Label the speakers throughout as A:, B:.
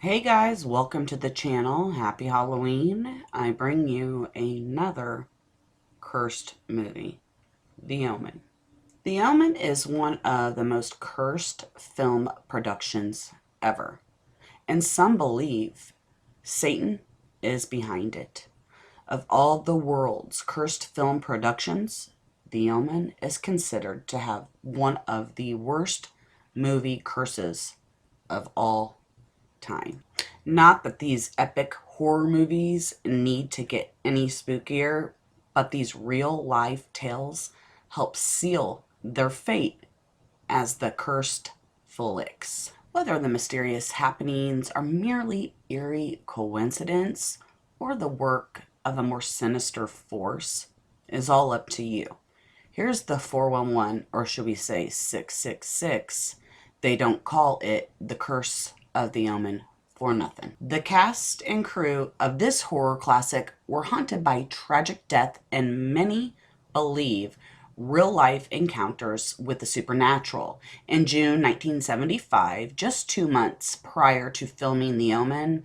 A: Hey guys, welcome to the channel. Happy Halloween. I bring you another cursed movie, The Omen. The Omen is one of the most cursed film productions ever, and some believe Satan is behind it. Of all the world's cursed film productions, The Omen is considered to have one of the worst movie curses of all time. Not that these epic horror movies need to get any spookier, but these real life tales help seal their fate as the cursed flicks. Whether the mysterious happenings are merely eerie coincidence or the work of a more sinister force is all up to you. Here's the 411, or should we say 666. They don't call it the Curse of the Omen for nothing. The cast and crew of this horror classic were haunted by tragic death, and many believe real-life encounters with the supernatural. In June 1975, just 2 months prior to filming The Omen,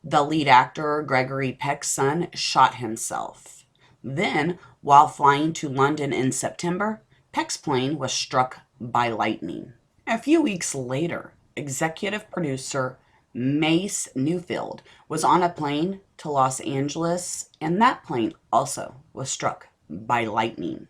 A: the lead actor, Gregory Peck's son, shot himself. Then, while flying to London in September, Peck's plane was struck by lightning. A few weeks later, executive producer Mace Newfield was on a plane to Los Angeles, and that plane also was struck by lightning.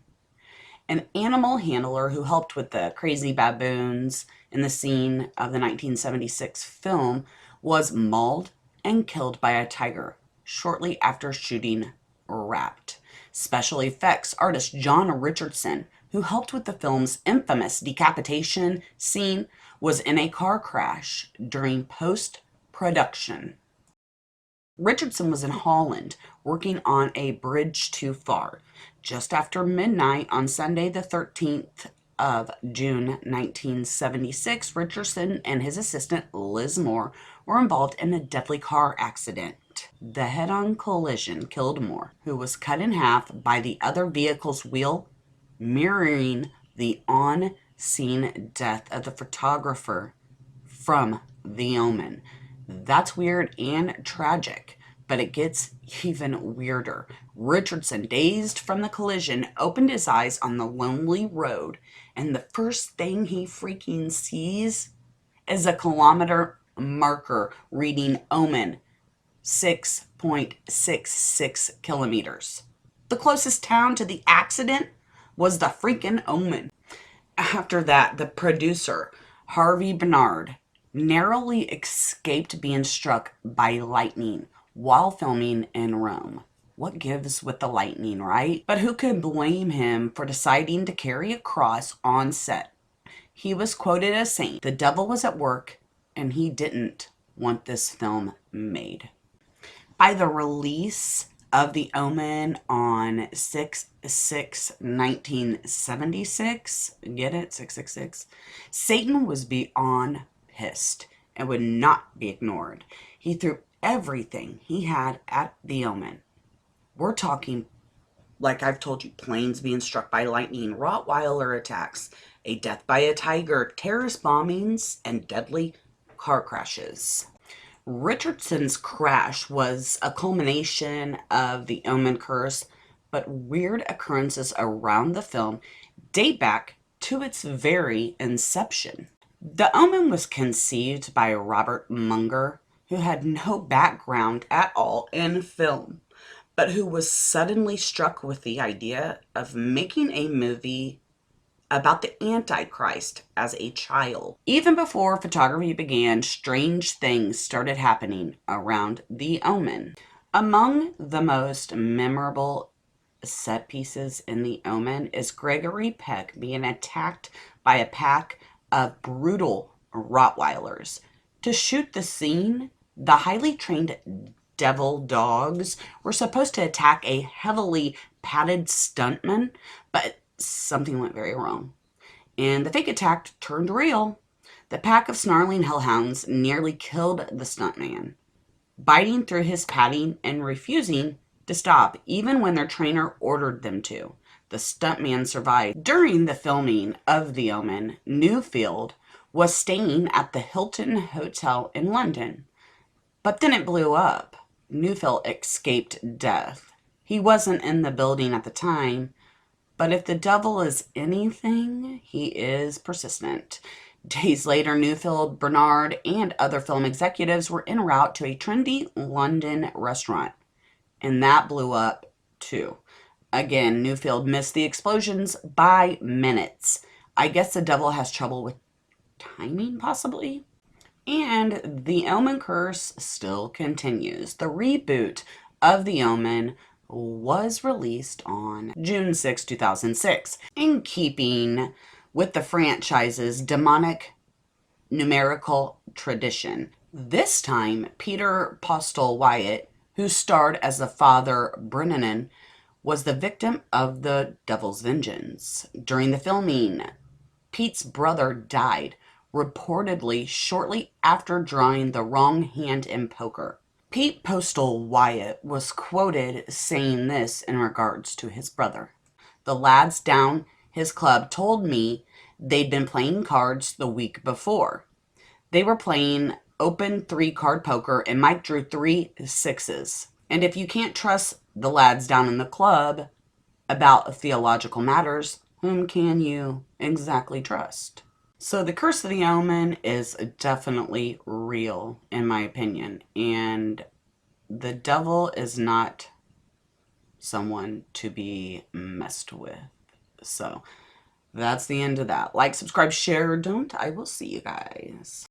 A: An animal handler who helped with the crazy baboons in the scene of the 1976 film was mauled and killed by a tiger shortly after shooting Wrapped. Special effects artist John Richardson, who helped with the film's infamous decapitation scene, was in a car crash during post-production. Richardson was in Holland working on A Bridge Too Far. Just after midnight on Sunday, the 13th of June 1976, Richardson and his assistant Liz Moore were involved in a deadly car accident. The head-on collision killed Moore, who was cut in half by the other vehicle's wheel, mirroring the on-scene death of the photographer from The Omen. That's weird and tragic, but it gets even weirder. Richardson, dazed from the collision, opened his eyes on the lonely road, and the first thing he freaking sees is a kilometer marker reading Omen 6.66 kilometers. The closest town to the accident was the freaking Omen. After that, the producer, Harvey Bernard, narrowly escaped being struck by lightning while filming in Rome. What gives with the lightning, right? But who could blame him for deciding to carry a cross on set? He was quoted as saying, "The devil was at work and he didn't want this film made." By the release of The Omen on 6/6/1976, get it? 666. Satan was beyond pissed and would not be ignored. He threw everything he had at The Omen. We're talking, like I've told you, planes being struck by lightning, Rottweiler attacks, a death by a tiger, terrorist bombings, and deadly car crashes. Richardson's crash was a culmination of the Omen curse, but weird occurrences around the film date back to its very inception. The Omen was conceived by Robert Munger, who had no background at all in film, but who was suddenly struck with the idea of making a movie about the Antichrist as a child. Even before photography began, strange things started happening around The Omen. Among the most memorable set pieces in The Omen is Gregory Peck being attacked by a pack of brutal Rottweilers. To shoot the scene, the highly trained devil dogs were supposed to attack a heavily padded stuntman, but something went very wrong, and the fake attack turned real. The pack of snarling hellhounds nearly killed the stuntman, biting through his padding and refusing to stop, even when their trainer ordered them to. The stuntman survived. During the filming of The Omen, Newfield was staying at the Hilton Hotel in London, but then it blew up. Newfield escaped death. He wasn't in the building at the time, but if the devil is anything, he is persistent. Days later, Newfield, Bernard, and other film executives were en route to a trendy London restaurant, and that blew up too. Again, Newfield missed the explosions by minutes. I guess the devil has trouble with timing, possibly? And The Omen curse still continues. The reboot of The Omen was released on June 6, 2006, in keeping with the franchise's demonic numerical tradition. This time, Peter Postle Wyatt, who starred as the father Brennan, was the victim of the devil's vengeance. During the filming, Pete's brother died, reportedly shortly after drawing the wrong hand in poker. Pete Postal Wyatt was quoted saying this in regards to his brother. The lads down his club told me they'd been playing cards the week before. They were playing open 3-card poker and Mike drew 3 sixes. And if you can't trust the lads down in the club about theological matters, whom can you exactly trust? So the Curse of the Omen is definitely real, in my opinion. And the devil is not someone to be messed with. So that's the end of that. Like, subscribe, share, don't. I will see you guys.